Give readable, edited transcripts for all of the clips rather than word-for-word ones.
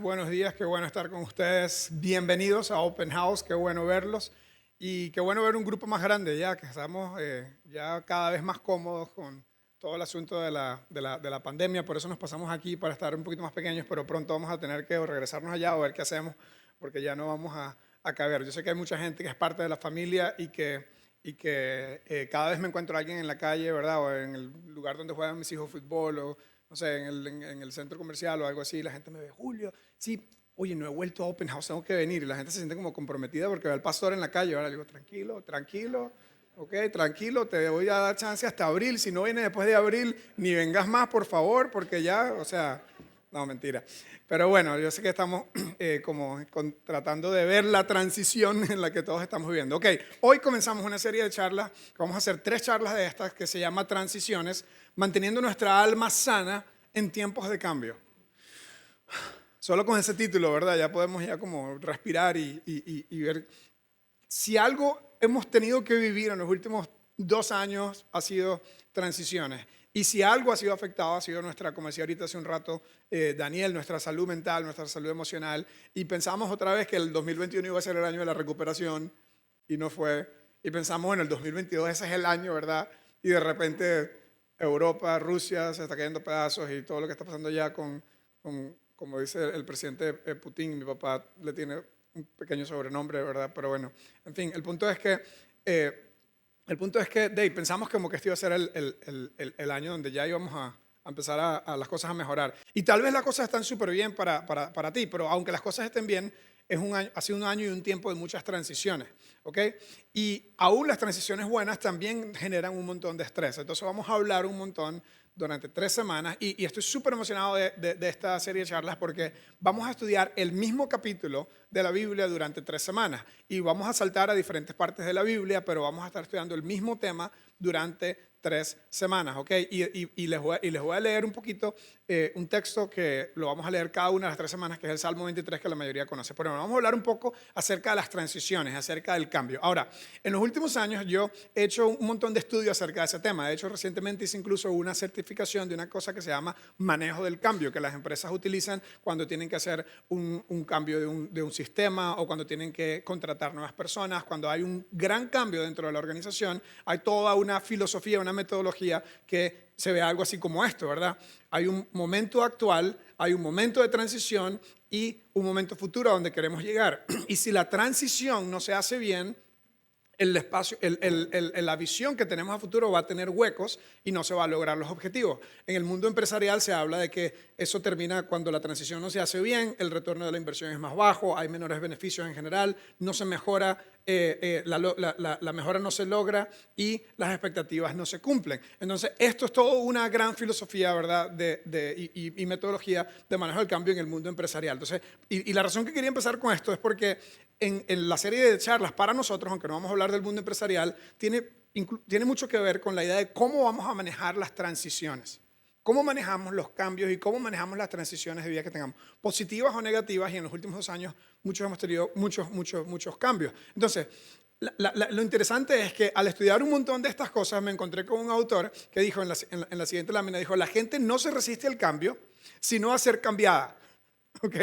buenos días, qué bueno estar con ustedes. Bienvenidos a Open House, qué bueno verlos y qué bueno ver un grupo más grande ya, que estamos ya cada vez más cómodos con todo el asunto de la pandemia, por eso nos pasamos aquí para estar un poquito más pequeños, pero pronto vamos a tener que o regresarnos allá o ver qué hacemos, porque ya no vamos a caber. Yo sé que hay mucha gente que es parte de la familia y que cada vez me encuentro a alguien en la calle, ¿verdad? O en el lugar donde juegan mis hijos fútbol o no sé, en el centro comercial o algo así, la gente me ve, Julio, sí, oye, no he vuelto a Open House, tengo que venir. Y la gente se siente como comprometida porque ve al pastor en la calle. Ahora le digo, tranquilo, tranquilo, ok, tranquilo, te voy a dar chance hasta abril. Si no vienes después de abril, ni vengas más, por favor, porque ya, o sea, no, mentira. Pero bueno, yo sé que estamos tratando de ver la transición en la que todos estamos viviendo. Ok, hoy comenzamos una serie de charlas, vamos a hacer 3 charlas de estas que se llama Transiciones, manteniendo nuestra alma sana en tiempos de cambio. Solo con ese título, ¿verdad? Ya podemos ya como respirar y ver. Si algo hemos tenido que vivir en los últimos 2 años ha sido transiciones. Y si algo ha sido afectado ha sido nuestra, como decía ahorita hace un rato Daniel, nuestra salud mental, nuestra salud emocional. Y pensamos otra vez que el 2021 iba a ser el año de la recuperación y no fue. Y pensamos en el 2022, ese es el año, ¿verdad? Y de repente Europa, Rusia se está cayendo pedazos y todo lo que está pasando ya como dice el presidente Putin, mi papá le tiene un pequeño sobrenombre, ¿verdad? Pero bueno, en fin, Dave, pensamos como que este iba a ser el año donde ya íbamos a empezar a las cosas a mejorar. Y tal vez las cosas están súper bien para ti, pero aunque las cosas estén bien, ha sido un año y un tiempo de muchas transiciones, ¿ok? Y aún las transiciones buenas también generan un montón de estrés. Entonces vamos a hablar un montón durante 3 semanas y estoy súper emocionado de esta serie de charlas porque vamos a estudiar el mismo capítulo de la Biblia durante 3 semanas y vamos a saltar a diferentes partes de la Biblia, pero vamos a estar estudiando el mismo tema durante 3 semanas, ¿ok? Y les voy a leer un poquito un texto que lo vamos a leer cada una de las 3 semanas, que es el Salmo 23, que la mayoría conoce. Pero bueno, vamos a hablar un poco acerca de las transiciones, acerca del cambio. Ahora, en los últimos años yo he hecho un montón de estudios acerca de ese tema. De hecho, recientemente hice incluso una certificación de una cosa que se llama manejo del cambio, que las empresas utilizan cuando tienen que hacer un cambio de un sistema o cuando tienen que contratar nuevas personas. Cuando hay un gran cambio dentro de la organización, hay toda una filosofía, una metodología que se ve algo así como esto, ¿verdad? Hay un momento actual, hay un momento de transición y un momento futuro a donde queremos llegar. Y si la transición no se hace bien, el espacio, la visión que tenemos a futuro va a tener huecos y no se va a lograr los objetivos. En el mundo empresarial se habla de que eso termina cuando la transición no se hace bien, el retorno de la inversión es más bajo, hay menores beneficios en general, no se mejora, la mejora no se logra y las expectativas no se cumplen. Entonces, esto es todo una gran filosofía, ¿verdad? Y metodología de manejo del cambio en el mundo empresarial. Entonces, y la razón que quería empezar con esto es porque en la serie de charlas para nosotros, aunque no vamos a hablar del mundo empresarial, tiene mucho que ver con la idea de cómo vamos a manejar las transiciones, cómo manejamos los cambios y cómo manejamos las transiciones de vida que tengamos, positivas o negativas, y en los últimos 2 años muchos hemos tenido muchos cambios. Entonces, lo interesante es que al estudiar un montón de estas cosas me encontré con un autor que dijo en la siguiente lámina, dijo, la gente no se resiste al cambio, sino a ser cambiada. ¿Ok?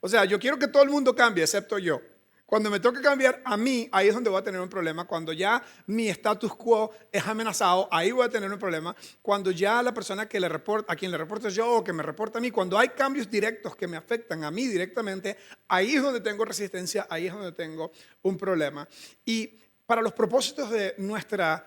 O sea, yo quiero que todo el mundo cambie, excepto yo. Cuando me toque cambiar a mí, ahí es donde voy a tener un problema. Cuando ya mi status quo es amenazado, ahí voy a tener un problema. Cuando ya la persona a quien le reporto yo o que me reporta a mí, cuando hay cambios directos que me afectan a mí directamente, ahí es donde tengo resistencia, ahí es donde tengo un problema. Y para los propósitos de nuestra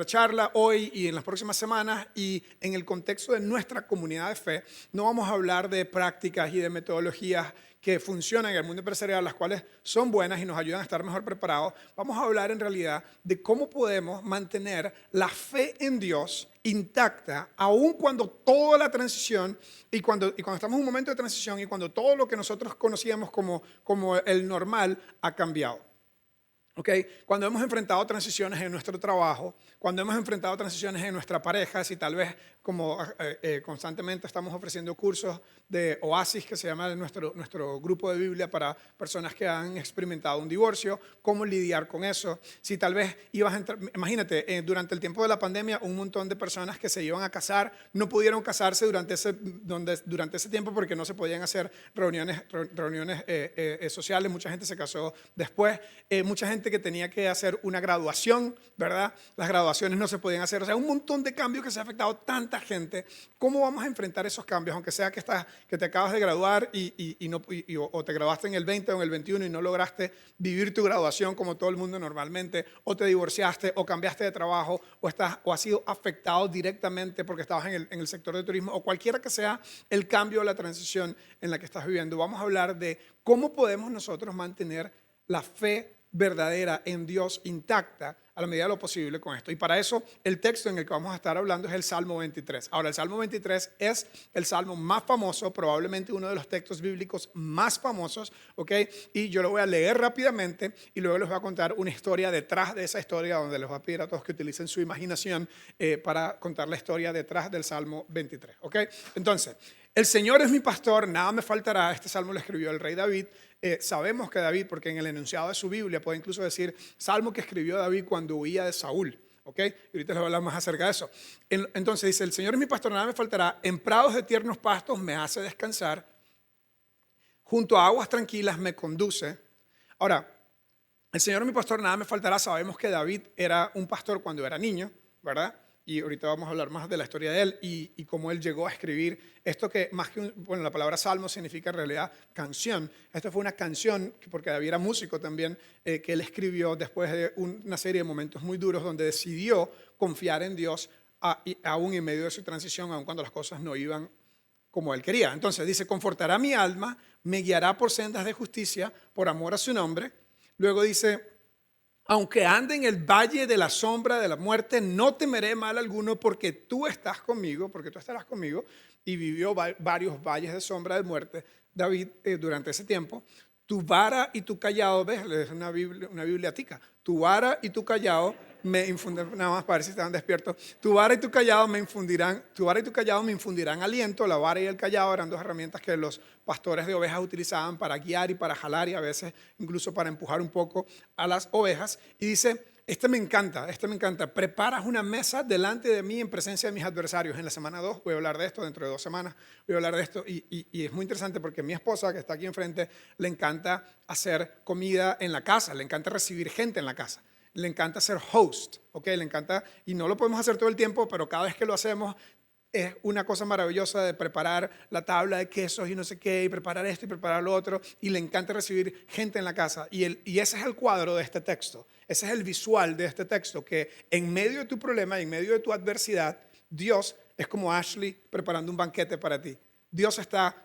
charla hoy y en las próximas semanas y en el contexto de nuestra comunidad de fe, no vamos a hablar de prácticas y de metodologías que funcionan en el mundo empresarial, las cuales son buenas y nos ayudan a estar mejor preparados. Vamos a hablar en realidad de cómo podemos mantener la fe en Dios intacta, aun cuando toda la transición y cuando estamos en un momento de transición y cuando todo lo que nosotros conocíamos como el normal ha cambiado. ¿Ok? Cuando hemos enfrentado transiciones en nuestro trabajo, cuando hemos enfrentado transiciones en nuestra pareja, si tal vez como constantemente estamos ofreciendo cursos de Oasis, que se llama nuestro grupo de Biblia para personas que han experimentado un divorcio, cómo lidiar con eso. Si tal vez ibas a entrar, imagínate, durante el tiempo de la pandemia, un montón de personas que se iban a casar no pudieron casarse durante ese tiempo porque no se podían hacer reuniones sociales. Mucha gente se casó después. Mucha gente que tenía que hacer una graduación, ¿verdad? Las graduaciones no se podían hacer. O sea, un montón de cambios que se ha afectado tanta gente. ¿Cómo vamos a enfrentar esos cambios? Aunque sea que te acabas de graduar o te graduaste en el 20 o en el 21 y no lograste vivir tu graduación como todo el mundo normalmente, o te divorciaste, o cambiaste de trabajo, o has sido afectado directamente porque estabas en el sector de turismo, o cualquiera que sea el cambio o la transición en la que estás viviendo. Vamos a hablar de cómo podemos nosotros mantener la fe verdadera en Dios intacta a la medida de lo posible con esto. Y para eso el texto en el que vamos a estar hablando es el Salmo 23. Ahora, el Salmo 23 es el salmo más famoso, probablemente uno de los textos bíblicos más famosos, ¿ok? Y yo lo voy a leer rápidamente y luego les voy a contar una historia detrás de esa historia, donde les voy a pedir a todos que utilicen su imaginación para contar la historia detrás del Salmo 23, ¿ok? Entonces, el Señor es mi pastor, nada me faltará. Este salmo lo escribió el rey David. Sabemos que David, porque en el enunciado de su Biblia puede incluso decir salmo que escribió David cuando huía de Saúl. ¿Ok? Y ahorita les voy a hablar más acerca de eso. Entonces dice, el Señor es mi pastor, nada me faltará. En prados de tiernos pastos me hace descansar. Junto a aguas tranquilas me conduce. Ahora, el Señor es mi pastor, nada me faltará. Sabemos que David era un pastor cuando era niño, ¿verdad? Y ahorita vamos a hablar más de la historia de él y cómo él llegó a escribir esto que más que, bueno, la palabra salmo significa en realidad canción. Esto fue una canción, porque David era músico también, que él escribió después de una serie de momentos muy duros donde decidió confiar en Dios aún en medio de su transición, aun cuando las cosas no iban como él quería. Entonces dice, confortará mi alma, me guiará por sendas de justicia, por amor a su nombre. Luego dice, aunque ande en el valle de la sombra de la muerte, no temeré mal alguno porque tú estás conmigo, porque tú estarás conmigo. Y vivió varios valles de sombra de muerte David durante ese tiempo. Tu vara y tu callado, ves, es una biblioteca. Tu vara y tu callado me infundirán, nada más para ver si estaban despiertos. Tu vara y tu callado me infundirán aliento. La vara y el callado eran dos herramientas que los pastores de ovejas utilizaban para guiar y para jalar y a veces incluso para empujar un poco a las ovejas. Y dice, este me encanta. Preparas una mesa delante de mí en presencia de mis adversarios. En la semana 2 voy a hablar de esto, dentro de 2 semanas voy a hablar de esto. Y es muy interesante porque mi esposa, que está aquí enfrente, le encanta hacer comida en la casa, le encanta recibir gente en la casa. Le encanta ser host, ¿ok? Le encanta, y no lo podemos hacer todo el tiempo, pero cada vez que lo hacemos es una cosa maravillosa de preparar la tabla de quesos y no sé qué, y preparar esto y preparar lo otro, y le encanta recibir gente en la casa. Y ese es el cuadro de este texto, ese es el visual de este texto, que en medio de tu problema, en medio de tu adversidad, Dios es como Ashley preparando un banquete para ti. Dios está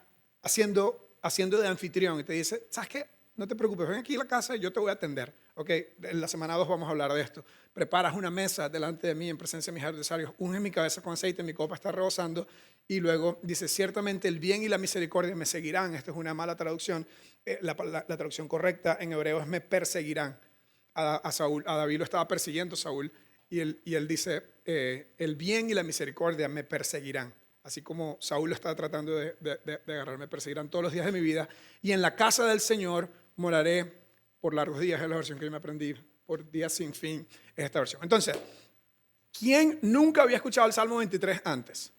haciendo de anfitrión y te dice, ¿sabes qué? No te preocupes, ven aquí a la casa y yo te voy a atender. Ok, en la semana 2 vamos a hablar de esto. Preparas una mesa delante de mí en presencia de mis adversarios, unge mi cabeza con aceite, mi copa está rebosando. Y luego dice, ciertamente el bien y la misericordia me seguirán. Esta es una mala traducción. La traducción correcta en hebreo es me perseguirán. A David lo estaba persiguiendo Saúl. Y él dice, el bien y la misericordia me perseguirán. Así como Saúl lo está tratando de agarrar, me perseguirán todos los días de mi vida. Y en la casa del Señor moraré por largos días, es la versión que yo me aprendí, por días sin fin, es esta versión. Entonces, ¿quién nunca había escuchado el Salmo 23 antes?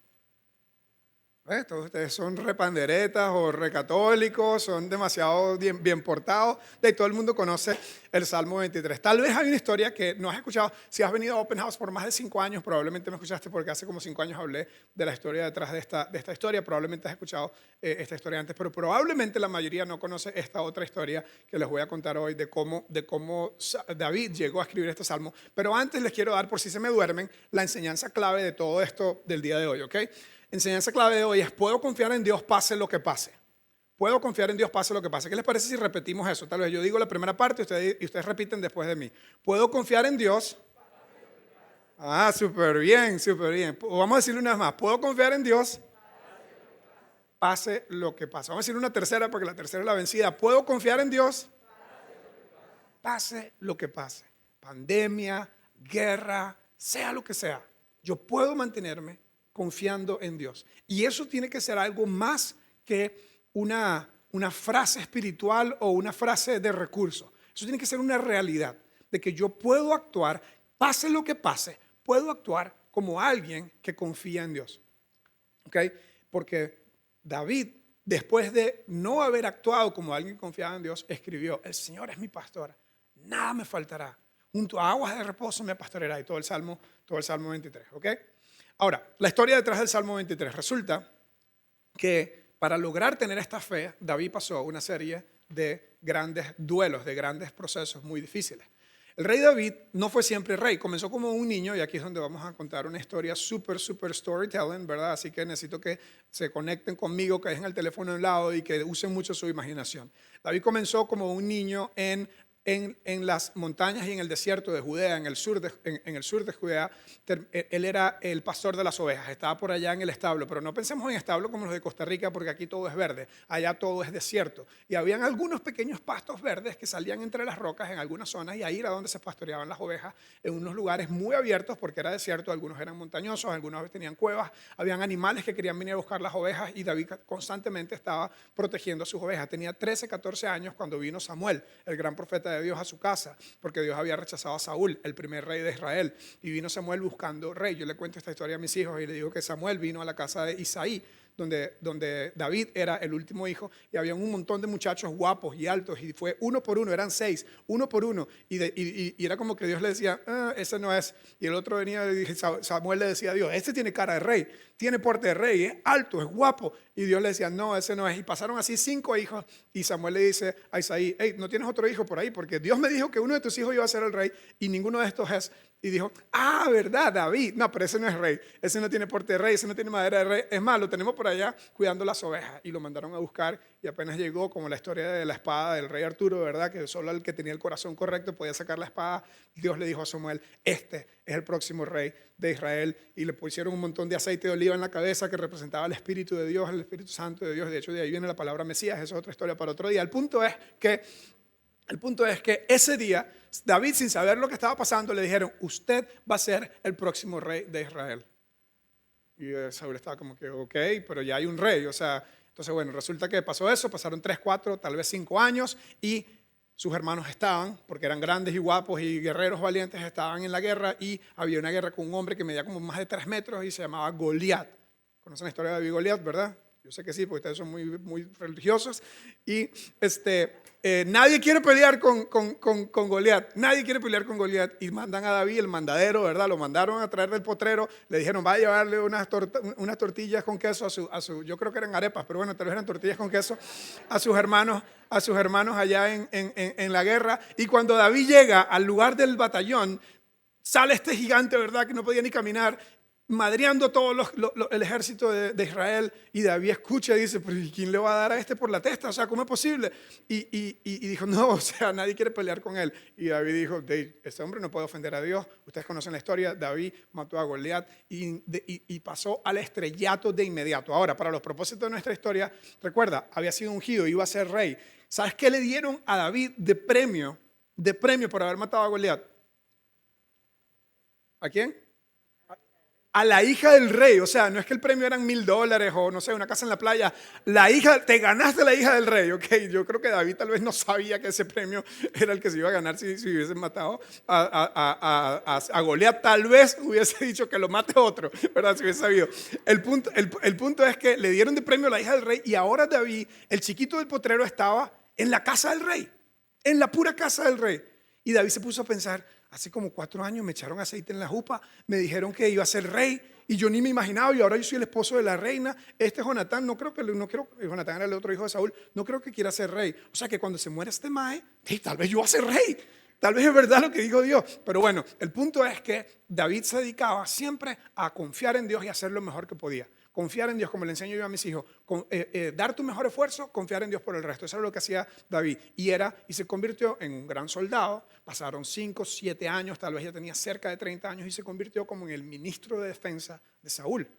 Todos ustedes son repanderetas o recatólicos, son demasiado bien portados. Todo el mundo conoce el Salmo 23. Tal vez hay una historia que no has escuchado. Si has venido a Open House por más de 5 años, probablemente me escuchaste porque hace como 5 años hablé de la historia detrás de esta historia. Probablemente has escuchado esta historia antes, pero probablemente la mayoría no conoce esta otra historia que les voy a contar hoy de cómo David llegó a escribir este Salmo. Pero antes les quiero dar, por si se me duermen, la enseñanza clave de todo esto del día de hoy, ¿ok? Enseñanza clave de hoy es, puedo confiar en Dios pase lo que pase. Puedo confiar en Dios pase lo que pase. ¿Qué les parece si repetimos eso? Tal vez yo digo la primera parte y ustedes repiten después de mí. Puedo confiar en Dios. Ah, súper bien, súper bien. Vamos a decirlo una vez más. Puedo confiar en Dios pase lo que pase. Vamos a decir una tercera porque la tercera es la vencida. Puedo confiar en Dios pase lo que pase, pandemia, guerra, sea lo que sea, yo puedo mantenerme confiando en Dios. Y eso tiene que ser algo más que una frase espiritual o una frase de recurso. Eso tiene que ser una realidad de que yo puedo actuar, pase lo que pase, puedo actuar como alguien que confía en Dios. ¿Ok? Porque David, después de no haber actuado como alguien que confiaba en Dios, escribió: el Señor es mi pastor, nada me faltará. Junto a aguas de reposo me pastoreará. Y todo el Salmo 23. ¿Ok? Ahora, la historia detrás del Salmo 23. Resulta que para lograr tener esta fe, David pasó una serie de grandes duelos, de grandes procesos muy difíciles. El rey David no fue siempre rey, comenzó como un niño, y aquí es donde vamos a contar una historia súper storytelling, ¿verdad? Así que necesito que se conecten conmigo, que dejen el teléfono a un lado y que usen mucho su imaginación. David comenzó como un niño en las montañas y en el desierto de Judea, en el sur de Judea. Él era el pastor de las ovejas, estaba por allá en el establo, pero no pensemos en establo como los de Costa Rica, porque aquí todo es verde, allá todo es desierto. Y habían algunos pequeños pastos verdes que salían entre las rocas en algunas zonas, y ahí era donde se pastoreaban las ovejas, en unos lugares muy abiertos porque era desierto. Algunos eran montañosos, algunos tenían cuevas, habían animales que querían venir a buscar las ovejas, y David constantemente estaba protegiendo a sus ovejas. Tenía 13, 14 años cuando vino Samuel, el gran profeta de Dios, a su casa, porque Dios había rechazado a Saúl, el primer rey de Israel, y vino Samuel buscando rey. Yo le cuento esta historia a mis hijos y le digo que Samuel vino a la casa de Isaí, donde David era el último hijo, y había un montón de muchachos guapos y altos, y fue uno por uno, eran 6, uno por uno, y era como que Dios le decía: ese no es. Y el otro venía y Samuel le decía a Dios: este tiene cara de rey, tiene porte de rey, es alto, es guapo. Y Dios le decía: no, ese no es. Y pasaron así 5 hijos, y Samuel le dice a Isaí: hey, ¿no tienes otro hijo por ahí? Porque Dios me dijo que uno de tus hijos iba a ser el rey, y ninguno de estos es. Y dijo: ¿verdad, David? No, pero ese no es rey, ese no tiene porte de rey, ese no tiene madera de rey. Es más, lo tenemos por allá cuidando las ovejas. Y lo mandaron a buscar, y apenas llegó, como la historia de la espada del rey Arturo, ¿verdad? Que solo el que tenía el corazón correcto podía sacar la espada. Dios le dijo a Samuel: este es el próximo rey de Israel. Y le pusieron un montón de aceite de oliva en la cabeza, que representaba el Espíritu de Dios, el Espíritu Santo de Dios. De hecho, de ahí viene la palabra Mesías. Eso es otra historia para otro día. El punto es que ese día, David, sin saber lo que estaba pasando, le dijeron: usted va a ser el próximo rey de Israel. Y Saúl estaba como que: ok, pero ya hay un rey. O sea, entonces bueno, resulta que pasó eso, pasaron 3, 4, tal vez 5 años, y sus hermanos estaban, porque eran grandes y guapos y guerreros valientes, estaban en la guerra, y había una guerra con un hombre que medía como más de 3 metros y se llamaba Goliat. ¿Conocen la historia de David y Goliat, verdad? Yo sé que sí, porque ustedes son muy religiosos. Y nadie quiere pelear con Goliat. Nadie quiere pelear con Goliat. Y mandan a David, el mandadero, ¿verdad? Lo mandaron a traer del potrero. Le dijeron: va a llevarle unas tortillas con queso a su, yo creo que eran arepas, pero bueno, tal vez eran tortillas con queso, a sus hermanos allá en la guerra. Y cuando David llega al lugar del batallón, sale este gigante, ¿verdad? Que no podía ni caminar, madreando todo el ejército de Israel. Y David escucha y dice: pero ¿quién le va a dar a este por la testa? O sea, ¿cómo es posible? Y dijo: no, o sea, nadie quiere pelear con él. Y David dijo: este hombre no puede ofender a Dios. Ustedes conocen la historia. David mató a Goliat y pasó al estrellato de inmediato. Ahora, para los propósitos de nuestra historia, recuerda, había sido ungido, iba a ser rey. ¿Sabes qué le dieron a David de premio por haber matado a Goliat? ¿A quién? A la hija del rey. O sea, no es que el premio eran $1,000 o no sé, una casa en la playa. Te ganaste la hija del rey, ok. Yo creo que David tal vez no sabía que ese premio era el que se iba a ganar si hubiesen matado a Goliat. Tal vez hubiese dicho que lo mate otro, ¿verdad? Si hubiese sabido. El punto es que le dieron de premio a la hija del rey, y ahora David, el chiquito del potrero, estaba en la casa del rey, en la pura casa del rey. Y David se puso a pensar: hace como 4 años me echaron aceite en la jupa, me dijeron que iba a ser rey, y yo ni me imaginaba, y ahora yo soy el esposo de la reina. Jonatán, Jonatán era el otro hijo de Saúl, no creo que quiera ser rey. O sea que cuando se muera este mae, tal vez yo voy a ser rey. Tal vez es verdad lo que dijo Dios. Pero bueno, el punto es que David se dedicaba siempre a confiar en Dios y hacer lo mejor que podía. Confiar en Dios, como le enseño yo a mis hijos. Dar tu mejor esfuerzo, confiar en Dios por el resto. Eso era lo que hacía David. Y se convirtió en un gran soldado. Pasaron 5, 7 años, tal vez ya tenía cerca de 30 años, y se convirtió como en el ministro de defensa de Saúl.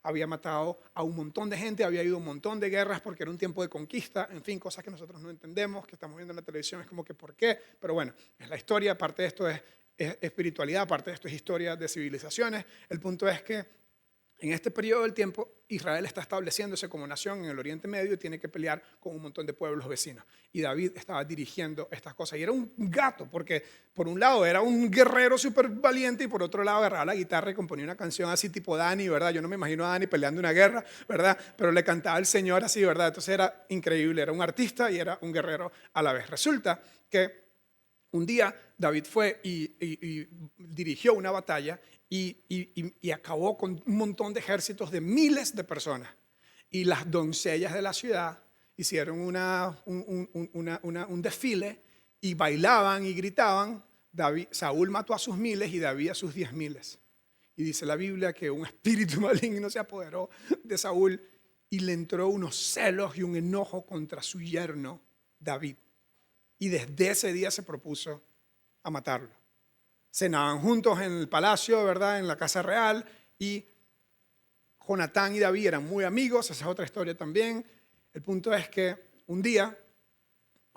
había matado a un montón de gente, había ido a un montón de guerras porque era un tiempo de conquista, en fin, cosas que nosotros no entendemos, que estamos viendo en la televisión, es como que ¿por qué? Pero bueno, es la historia, parte de esto es espiritualidad, parte de esto es historia de civilizaciones. El punto es que en este periodo del tiempo, Israel está estableciéndose como nación en el Oriente Medio y tiene que pelear con un montón de pueblos vecinos. Y David estaba dirigiendo estas cosas. Y era un gato, porque por un lado era un guerrero súper valiente y por otro lado agarraba la guitarra y componía una canción así tipo Dani, ¿verdad? Yo no me imagino a Dani peleando una guerra, ¿verdad? Pero le cantaba al Señor así, ¿verdad? Entonces era increíble, era un artista y era un guerrero a la vez. Resulta que un día David fue y dirigió una batalla y acabó con un montón de ejércitos de miles de personas. Y las doncellas de la ciudad hicieron un desfile y bailaban y gritaban. Saúl mató a sus miles y David a sus 10,000. Y dice la Biblia que un espíritu maligno se apoderó de Saúl y le entró unos celos y un enojo contra su yerno David. Y desde ese día se propuso a matarlo. Cenaban juntos en el palacio, ¿verdad? En la casa real. Y Jonatán y David eran muy amigos. Esa es otra historia también. El punto es que un día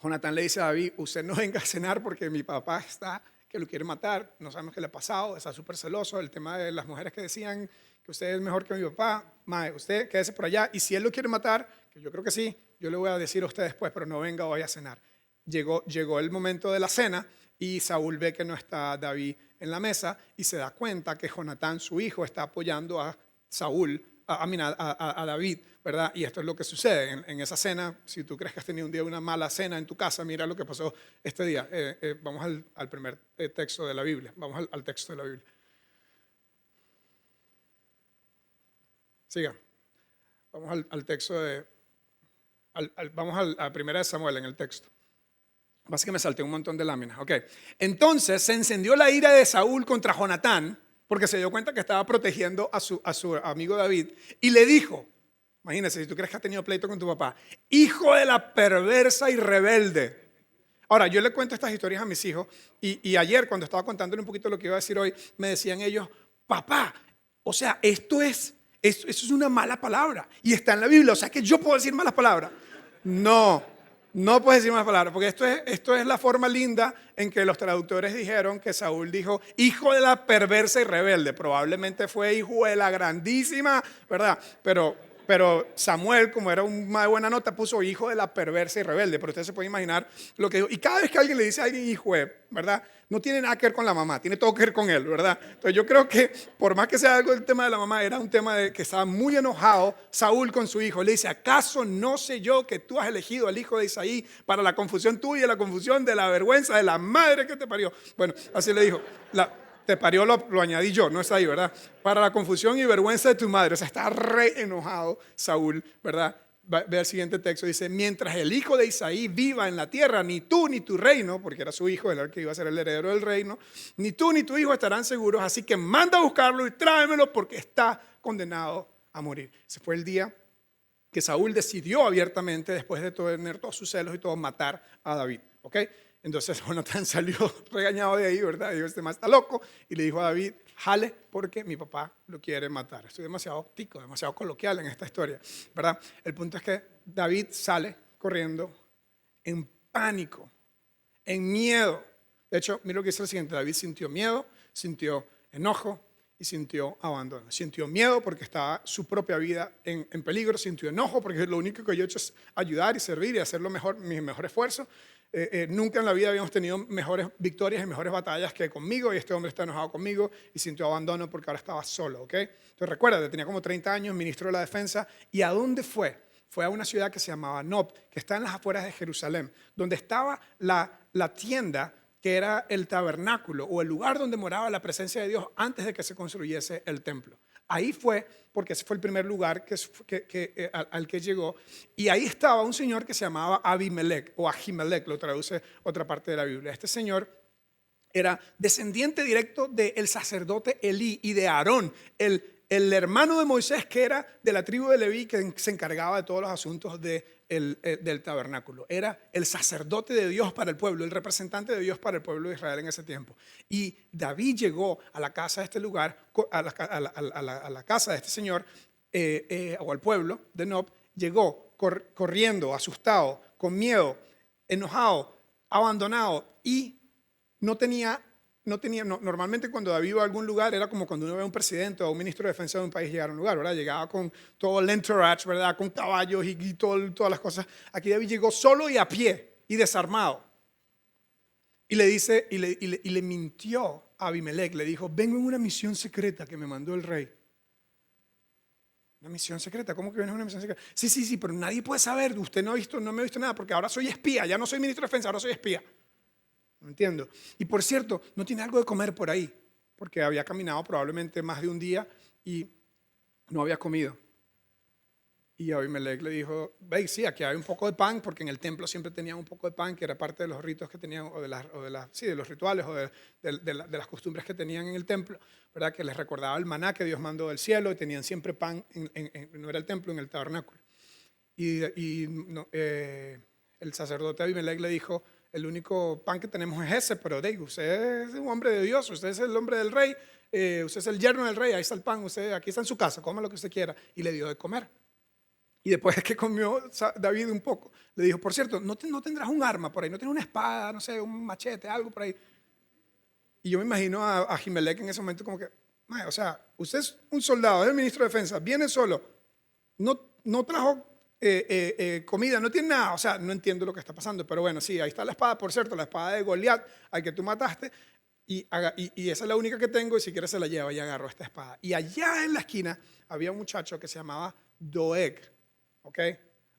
Jonatán le dice a David: usted no venga a cenar porque mi papá está que lo quiere matar. No sabemos qué le ha pasado. Está súper celoso. El tema de las mujeres que decían que usted es mejor que mi papá. Mae, usted quédese por allá. Y si él lo quiere matar, que yo creo que sí, yo le voy a decir a usted después, pero no venga hoy a cenar. Llegó el momento de la cena y Saúl ve que no está David en la mesa y se da cuenta que Jonatán, su hijo, está apoyando a Saúl, a David, ¿verdad? Y esto es lo que sucede en esa cena. Si tú crees que has tenido un día una mala cena en tu casa, mira lo que pasó este día. Vamos al primer texto de la Biblia. Vamos al texto de la Biblia. Siga. Vamos al texto de... vamos a primera de Samuel en el texto. Pasa que me salté un montón de láminas. Ok. Entonces se encendió la ira de Saúl contra Jonatán porque se dio cuenta que estaba protegiendo a su amigo David y le dijo, imagínese, si tú crees que has tenido pleito con tu papá, hijo de la perversa y rebelde. Ahora, yo le cuento estas historias a mis hijos y ayer cuando estaba contándole un poquito lo que iba a decir hoy, me decían ellos, papá, o sea, eso es una mala palabra y está en la Biblia, o sea que yo puedo decir malas palabras. No puedes decir malas palabras, porque esto es la forma linda en que los traductores dijeron que Saúl dijo, hijo de la perversa y rebelde. Probablemente fue hijo de la grandísima, ¿verdad? Pero Samuel, como era una buena nota, puso hijo de la perversa y rebelde. Pero usted se puede imaginar lo que dijo. Y cada vez que alguien le dice a alguien hijo de, ¿verdad? No tiene nada que ver con la mamá, tiene todo que ver con él, ¿verdad? Entonces yo creo que por más que sea algo del tema de la mamá, era un tema de que estaba muy enojado Saúl con su hijo. Le dice, ¿acaso no sé yo que tú has elegido al hijo de Isaí para la confusión tuya, la confusión de la vergüenza de la madre que te parió? Bueno, así le dijo. Te parió lo añadí yo, no está ahí, ¿verdad? Para la confusión y vergüenza de tu madre. O sea, está re enojado Saúl, ¿verdad? Ve el siguiente texto, dice, mientras el hijo de Isaí viva en la tierra, ni tú ni tu reino, porque era su hijo, el que iba a ser el heredero del reino, ni tú ni tu hijo estarán seguros, así que manda a buscarlo y tráemelo porque está condenado a morir. Ese fue el día que Saúl decidió abiertamente, después de tener todos sus celos y todo, matar a David, ¿ok? Entonces Jonatán salió regañado de ahí, ¿verdad? Dijo, este más está loco. Y le dijo a David, jale porque mi papá lo quiere matar. Estoy demasiado tico, demasiado coloquial en esta historia, ¿verdad? El punto es que David sale corriendo en pánico, en miedo. De hecho, mira lo que dice el siguiente. David sintió miedo, sintió enojo y sintió abandono. Sintió miedo porque estaba su propia vida en peligro. Sintió enojo porque lo único que yo he hecho es ayudar y servir y hacer lo mejor, mi mejor esfuerzo. Nunca en la vida habíamos tenido mejores victorias y mejores batallas que conmigo y este hombre está enojado conmigo y sintió abandono porque ahora estaba solo, ¿ok? Entonces recuerda, tenía como 30 años, ministro de la defensa. ¿Y a dónde fue? Fue a una ciudad que se llamaba Nob, que está en las afueras de Jerusalén, donde estaba la tienda que era el tabernáculo o el lugar donde moraba la presencia de Dios antes de que se construyese el templo. Ahí fue, porque ese fue el primer lugar al que llegó, y ahí estaba un señor que se llamaba Abimelech, o Ahimelech, lo traduce otra parte de la Biblia. Este señor era descendiente directo del sacerdote Elí y de Aarón, el hermano de Moisés, que era de la tribu de Leví, que se encargaba de todos los asuntos del tabernáculo. Era el sacerdote de Dios para el pueblo, el representante de Dios para el pueblo de Israel en ese tiempo. Y David llegó a la casa de este lugar, a la casa de este señor, o al pueblo de Nob, llegó corriendo, asustado, con miedo, enojado, abandonado y normalmente cuando David iba a algún lugar era como cuando uno ve a un presidente o a un ministro de defensa de un país llegar a un lugar, ¿verdad? Llegaba con todo el entourage, ¿verdad? Con caballos y todas las cosas. Aquí David llegó solo y a pie y desarmado. Y le dice, y le mintió a Abimelech, le dijo, vengo en una misión secreta que me mandó el rey. Una misión secreta, ¿cómo que vienes en una misión secreta? Sí, pero nadie puede saber, usted no me ha visto nada, porque ahora soy espía, ya no soy ministro de defensa, ahora soy espía. No entiendo. Y por cierto, no tiene algo de comer por ahí, porque había caminado probablemente más de un día y no había comido. Y Abimelech le dijo, ve, sí, aquí hay un poco de pan, porque en el templo siempre tenían un poco de pan, que era parte de los ritos que tenían, de los rituales, o de las costumbres que tenían en el templo, ¿verdad? Que les recordaba el maná que Dios mandó del cielo, y tenían siempre pan, no era el templo, en el tabernáculo. El sacerdote Abimelech le dijo, el único pan que tenemos es ese, pero usted es un hombre de Dios, usted es el hombre del rey, usted es el yerno del rey, ahí está el pan, usted aquí está en su casa, coma lo que usted quiera. Y le dio de comer. Y después de que comió David un poco, le dijo, por cierto, no tendrás un arma por ahí, no tienes una espada, no sé, un machete, algo por ahí. Y yo me imagino a Ahimelech en ese momento como que, o sea, usted es un soldado, es el ministro de defensa, viene solo, no trajo comida, no tiene nada, o sea, no entiendo lo que está pasando, pero bueno, sí, ahí está la espada, por cierto, la espada de Goliat, al que tú mataste, y esa es la única que tengo, y si quieres se la lleva, y agarró esta espada. Y allá en la esquina había un muchacho que se llamaba Doeg, ¿ok?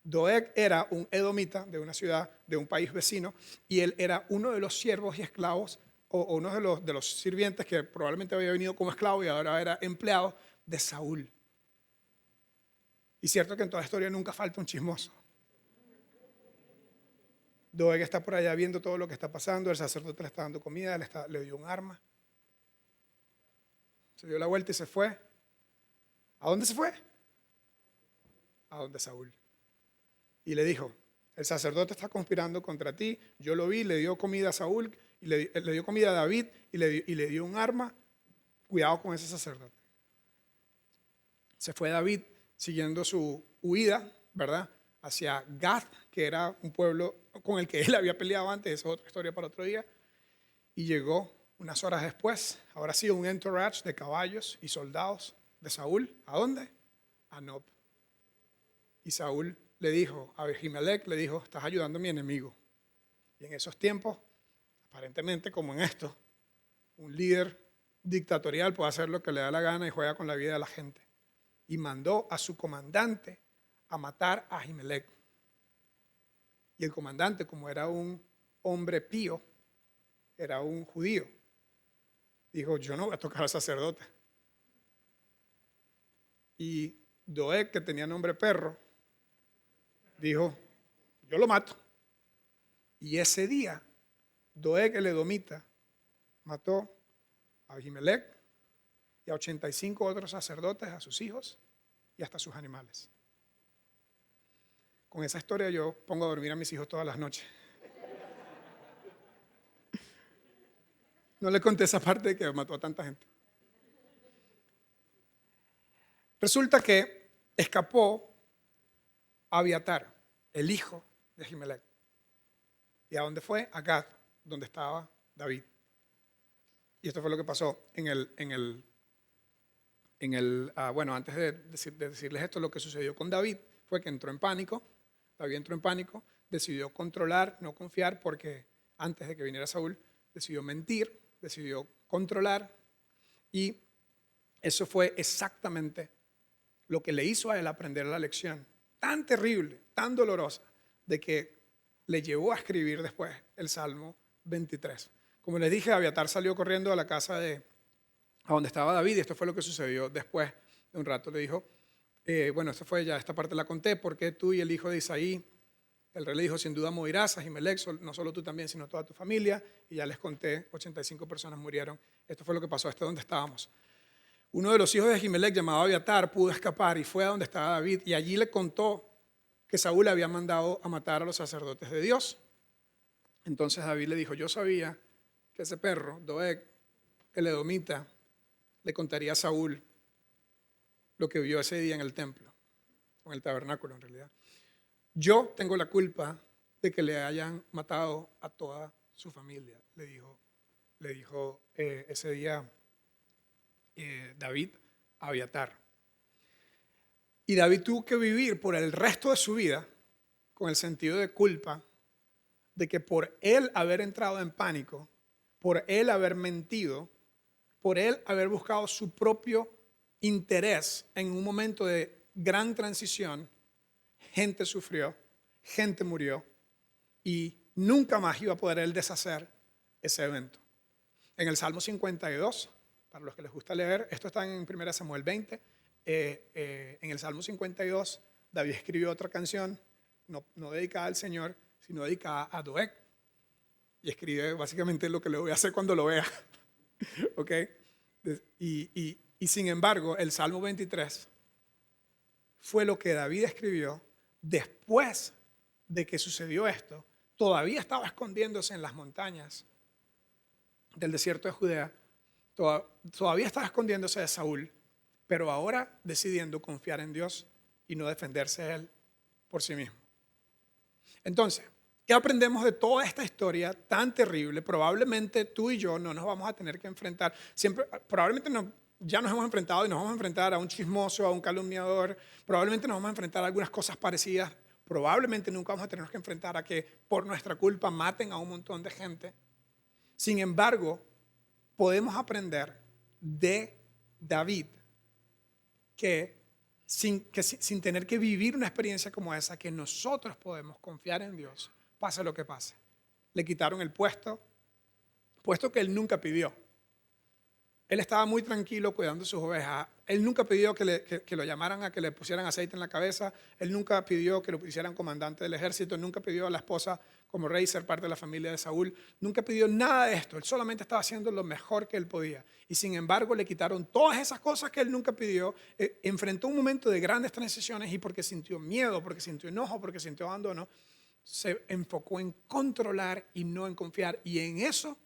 Doeg era un edomita de una ciudad, de un país vecino, y él era uno de los siervos y esclavos, o uno de los sirvientes que probablemente había venido como esclavo y ahora era empleado de Saúl. Y cierto que en toda historia nunca falta un chismoso. Doeg está por allá viendo todo lo que está pasando, el sacerdote le está dando comida, le dio un arma. Se dio la vuelta y se fue. ¿A dónde se fue? A donde Saúl. Y le dijo, el sacerdote está conspirando contra ti, yo lo vi, le dio comida a Saúl, y le dio comida a David, y le dio un arma, cuidado con ese sacerdote. Se fue David siguiendo su huida, ¿verdad? Hacia Gath, que era un pueblo con el que él había peleado antes, esa es otra historia para otro día, y llegó unas horas después, ahora sí, un entourage de caballos y soldados de Saúl. ¿A dónde? A Nob. Y Saúl le dijo, a Ahimelech le dijo, estás ayudando a mi enemigo. Y en esos tiempos, aparentemente como en esto, un líder dictatorial puede hacer lo que le da la gana y juega con la vida de la gente. Y mandó a su comandante a matar a Ahimelech. Y el comandante, como era un hombre pío, era un judío, dijo, yo no voy a tocar al sacerdote. Y Doeg, que tenía nombre perro, dijo, yo lo mato. Y ese día, Doeg el edomita mató a Ahimelech y a 85 otros sacerdotes, a sus hijos y hasta sus animales. Con esa historia yo pongo a dormir a mis hijos todas las noches. No le conté esa parte de que mató a tanta gente. Resulta que escapó Abiatar, el hijo de Ahimelech. ¿Y a dónde fue? A Gad, donde estaba David. Y esto fue lo que pasó bueno, antes de decirles esto, lo que sucedió con David fue que entró en pánico. David entró en pánico, decidió controlar, no confiar, porque antes de que viniera Saúl, decidió mentir, decidió controlar, y eso fue exactamente lo que le hizo a él aprender la lección tan terrible, tan dolorosa, de que le llevó a escribir después el Salmo 23. Como les dije, Abiatar salió corriendo a la casa a donde estaba David, y esto fue lo que sucedió después de un rato. Le dijo, bueno, esta parte la conté, porque tú y el hijo de Isaí, el rey le dijo, sin duda morirás, Ahimelech, no solo tú también, sino toda tu familia, y ya les conté, 85 personas murieron. Esto fue lo que pasó, esto es donde estábamos. Uno de los hijos de Ahimelech, llamado Abiatar, pudo escapar y fue a donde estaba David, y allí le contó que Saúl había mandado a matar a los sacerdotes de Dios. Entonces David le dijo, yo sabía que ese perro, Doeg, el edomita, le contaría a Saúl lo que vio ese día en el templo, o en el tabernáculo en realidad. Yo tengo la culpa de que le hayan matado a toda su familia, le dijo ese día David a Abiatar. Y David tuvo que vivir por el resto de su vida con el sentido de culpa de que por él haber entrado en pánico, por él haber mentido, por él haber buscado su propio interés en un momento de gran transición, gente sufrió, gente murió y nunca más iba a poder él deshacer ese evento. En el Salmo 52, para los que les gusta leer, esto está en 1 Samuel 20, en el Salmo 52 David escribió otra canción, no dedicada al Señor, sino dedicada a Doeg. Y escribe básicamente lo que le voy a hacer cuando lo vea. ¿Ok? Y sin embargo, el Salmo 23 fue lo que David escribió después de que sucedió esto. Todavía estaba escondiéndose en las montañas del desierto de Judea. Todavía estaba escondiéndose de Saúl, pero ahora decidiendo confiar en Dios y no defenderse él por sí mismo. Entonces, ¿qué aprendemos de toda esta historia tan terrible? Probablemente tú y yo no nos vamos a tener que enfrentar, probablemente ya nos hemos enfrentado y nos vamos a enfrentar a un chismoso, a un calumniador, probablemente nos vamos a enfrentar a algunas cosas parecidas, probablemente nunca vamos a tener que enfrentar a que por nuestra culpa maten a un montón de gente. Sin embargo, podemos aprender de David que sin tener que vivir una experiencia como esa, que nosotros podemos confiar en Dios, pase lo que pase. Le quitaron el puesto que él nunca pidió. Él estaba muy tranquilo cuidando sus ovejas. Él nunca pidió que lo llamaran a que le pusieran aceite en la cabeza. Él nunca pidió que lo pusieran comandante del ejército. Nunca pidió a la esposa como rey ser parte de la familia de Saúl. Nunca pidió nada de esto. Él solamente estaba haciendo lo mejor que él podía. Y sin embargo le quitaron todas esas cosas que él nunca pidió. Enfrentó un momento de grandes transiciones y porque sintió miedo, porque sintió enojo, porque sintió abandono, se enfocó en controlar y no en confiar. Y en eso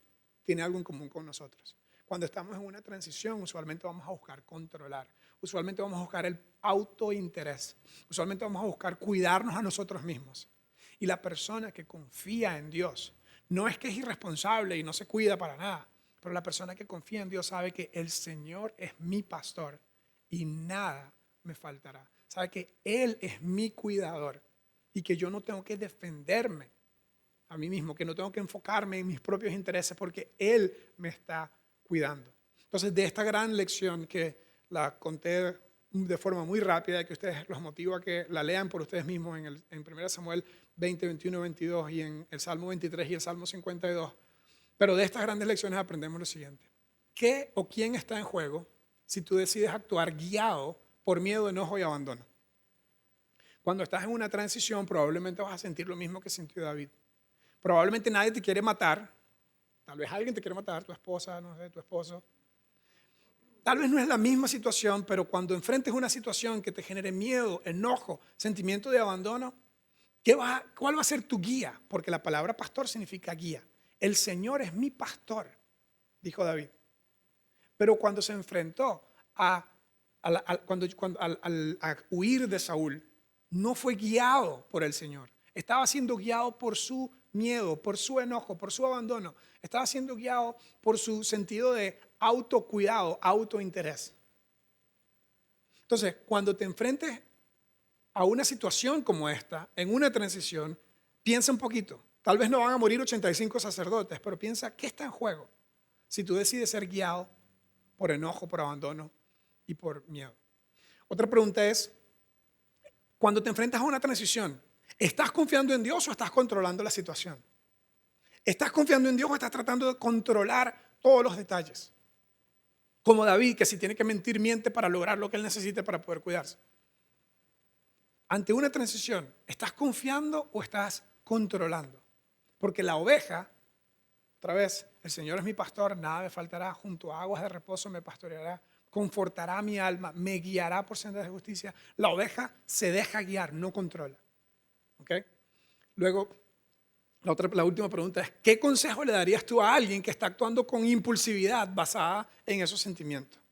tiene algo en común con nosotros. Cuando estamos en una transición, usualmente vamos a buscar controlar. Usualmente vamos a buscar el autointerés. Usualmente vamos a buscar cuidarnos a nosotros mismos. Y la persona que confía en Dios, no es que es irresponsable y no se cuida para nada, pero la persona que confía en Dios sabe que el Señor es mi pastor y nada me faltará. Sabe que Él es mi cuidador y que yo no tengo que defenderme a mí mismo, que no tengo que enfocarme en mis propios intereses porque Él me está cuidando. Entonces, de esta gran lección que la conté de forma muy rápida y que ustedes los motivo a que la lean por ustedes mismos en 1 Samuel 20, 21, 22 y en el Salmo 23 y el Salmo 52. Pero de estas grandes lecciones aprendemos lo siguiente. ¿Qué o quién está en juego si tú decides actuar guiado por miedo, enojo y abandono? Cuando estás en una transición probablemente vas a sentir lo mismo que sintió David. Probablemente nadie te quiere matar. Tal vez alguien te quiere matar, tu esposa, no sé, tu esposo. Tal vez no es la misma situación, pero cuando enfrentes una situación que te genere miedo, enojo, sentimiento de abandono, ¿cuál va a ser tu guía? Porque la palabra pastor significa guía. El Señor es mi pastor, dijo David. Pero cuando se enfrentó a huir de Saúl, no fue guiado por el Señor. Estaba siendo guiado por su miedo, por su enojo, por su abandono. Estaba siendo guiado por su sentido de autocuidado, autointerés. Entonces, cuando te enfrentes a una situación como esta, en una transición, piensa un poquito. Tal vez no van a morir 85 sacerdotes, pero piensa, ¿qué está en juego? Si tú decides ser guiado por enojo, por abandono y por miedo. Otra pregunta es, cuando te enfrentas a una transición, ¿estás confiando en Dios o estás controlando la situación? ¿Estás confiando en Dios o estás tratando de controlar todos los detalles? Como David, que si tiene que mentir, miente para lograr lo que él necesite para poder cuidarse. Ante una transición, ¿estás confiando o estás controlando? Porque la oveja, otra vez, el Señor es mi pastor, nada me faltará, junto a aguas de reposo me pastoreará, confortará mi alma, me guiará por sendas de justicia. La oveja se deja guiar, no controla. ¿Okay? Luego, la última pregunta es, ¿qué consejo le darías tú a alguien que está actuando con impulsividad basada en esos sentimientos?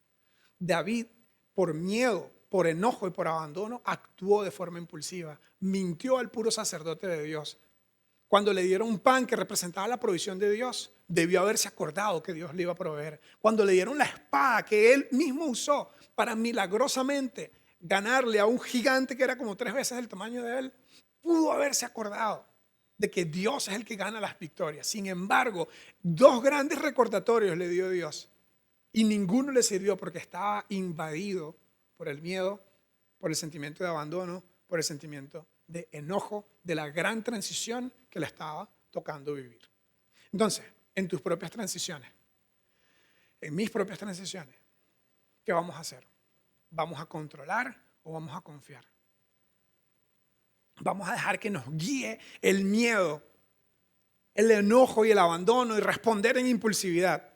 David, por miedo, por enojo y por abandono, actuó de forma impulsiva. Mintió al puro sacerdote de Dios. Cuando le dieron un pan que representaba la provisión de Dios, debió haberse acordado que Dios le iba a proveer. Cuando le dieron la espada que él mismo usó para milagrosamente ganarle a un gigante que era como 3 veces el tamaño de él, pudo haberse acordado de que Dios es el que gana las victorias. Sin embargo, 2 grandes recordatorios le dio Dios y ninguno le sirvió porque estaba invadido por el miedo, por el sentimiento de abandono, por el sentimiento de enojo, de la gran transición que le estaba tocando vivir. Entonces, en tus propias transiciones, en mis propias transiciones, ¿qué vamos a hacer? ¿Vamos a controlar o vamos a confiar? ¿Vamos a dejar que nos guíe el miedo, el enojo y el abandono y responder en impulsividad?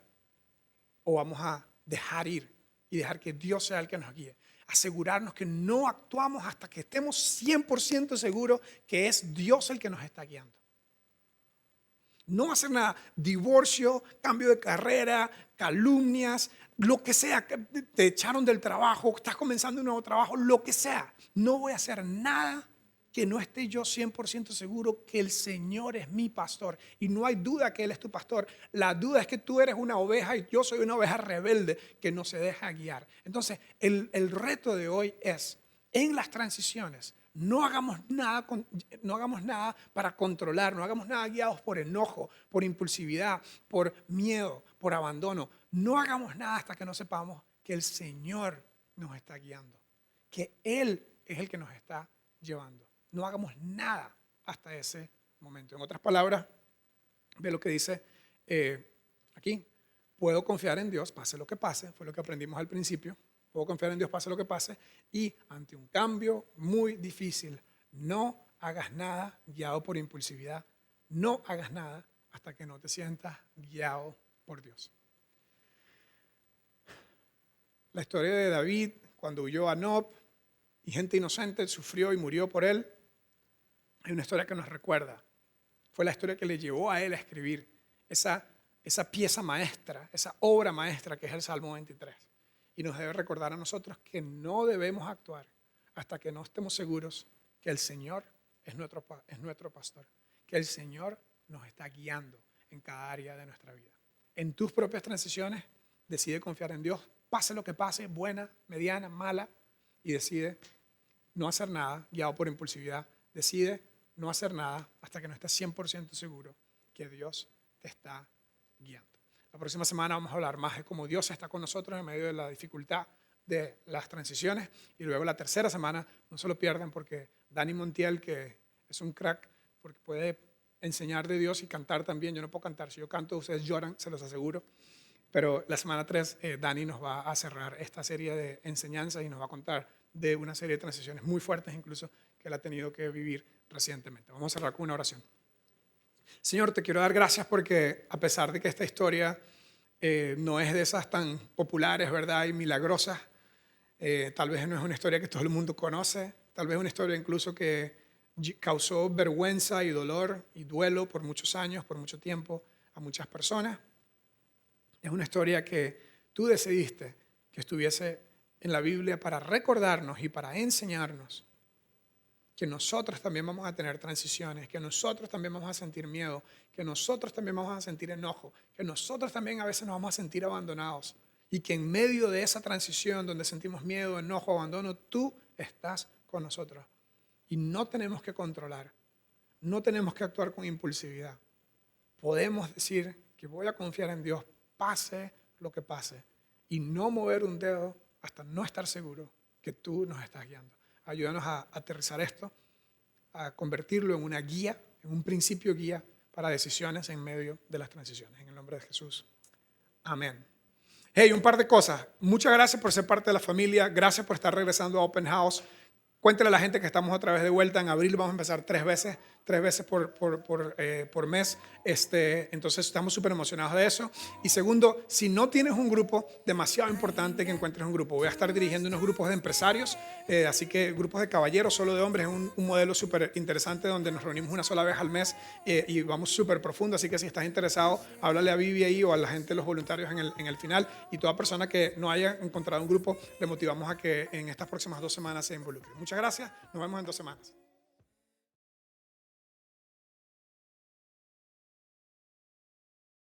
¿O vamos a dejar ir y dejar que Dios sea el que nos guíe? Asegurarnos que no actuamos hasta que estemos 100% seguros que es Dios el que nos está guiando. No hacer nada, divorcio, cambio de carrera, calumnias, lo que sea, te echaron del trabajo, estás comenzando un nuevo trabajo, lo que sea. No voy a hacer nada que no esté yo 100% seguro que el Señor es mi pastor. Y no hay duda que Él es tu pastor. La duda es que tú eres una oveja y yo soy una oveja rebelde que no se deja guiar. Entonces, el reto de hoy es, en las transiciones, no hagamos nada para controlar, no hagamos nada guiados por enojo, por impulsividad, por miedo, por abandono. No hagamos nada hasta que no sepamos que el Señor nos está guiando, que Él es el que nos está llevando. No hagamos nada hasta ese momento. En otras palabras, ve lo que dice aquí. Puedo confiar en Dios, pase lo que pase, fue lo que aprendimos al principio. Puedo confiar en Dios, pase lo que pase. Y ante un cambio muy difícil, no hagas nada guiado por impulsividad. No hagas nada hasta que no te sientas guiado por Dios. La historia de David, cuando huyó a Nob y gente inocente sufrió y murió por él, hay una historia que nos recuerda. Fue la historia que le llevó a él a escribir esa pieza maestra, esa obra maestra que es el Salmo 23. Y nos debe recordar a nosotros que no debemos actuar hasta que no estemos seguros que el Señor es nuestro pastor, que el Señor nos está guiando en cada área de nuestra vida. En tus propias transiciones, decide confiar en Dios, pase lo que pase, buena, mediana, mala, y decide no hacer nada guiado por impulsividad. Decide no hacer nada hasta que no estés 100% seguro que Dios te está guiando. La próxima semana vamos a hablar más de cómo Dios está con nosotros en medio de la dificultad de las transiciones. Y luego la tercera semana, no se lo pierdan porque Dani Montiel, que es un crack, porque puede enseñar de Dios y cantar también. Yo no puedo cantar, si yo canto ustedes lloran, se los aseguro. Pero la semana 3, Dani nos va a cerrar esta serie de enseñanzas y nos va a contar de una serie de transiciones muy fuertes incluso que él ha tenido que vivir recientemente. Vamos a cerrar con una oración. Señor, te quiero dar gracias porque a pesar de que esta historia no es de esas tan populares, ¿verdad? Y milagrosas, tal vez no es una historia que todo el mundo conoce, tal vez es una historia incluso que causó vergüenza y dolor y duelo por muchos años, por mucho tiempo a muchas personas. Es una historia que tú decidiste que estuviese en la Biblia para recordarnos y para enseñarnos que nosotros también vamos a tener transiciones, que nosotros también vamos a sentir miedo, que nosotros también vamos a sentir enojo, que nosotros también a veces nos vamos a sentir abandonados y que en medio de esa transición donde sentimos miedo, enojo, abandono, tú estás con nosotros. Y no tenemos que controlar, no tenemos que actuar con impulsividad. Podemos decir que voy a confiar en Dios, pase lo que pase, y no mover un dedo hasta no estar seguro que tú nos estás guiando. Ayúdanos a aterrizar esto, a convertirlo en una guía, en un principio guía para decisiones en medio de las transiciones. En el nombre de Jesús. Amén. Hey, un par de cosas. Muchas gracias por ser parte de la familia. Gracias por estar regresando a Open House. Cuéntale a la gente que estamos otra vez de vuelta. En abril vamos a empezar tres veces por mes. Entonces estamos súper emocionados de eso. Y segundo, si no tienes un grupo, demasiado importante que encuentres un grupo. Voy a estar dirigiendo unos grupos de empresarios, así que grupos de caballeros, solo de hombres. Es un modelo súper interesante donde nos reunimos una sola vez al mes y vamos súper profundo. Así que si estás interesado, háblale a Vivi ahí o a la gente, los voluntarios en el final. Y toda persona que no haya encontrado un grupo, le motivamos a que en estas próximas 2 semanas se involucre. Muchas gracias. Nos vemos en 2 semanas.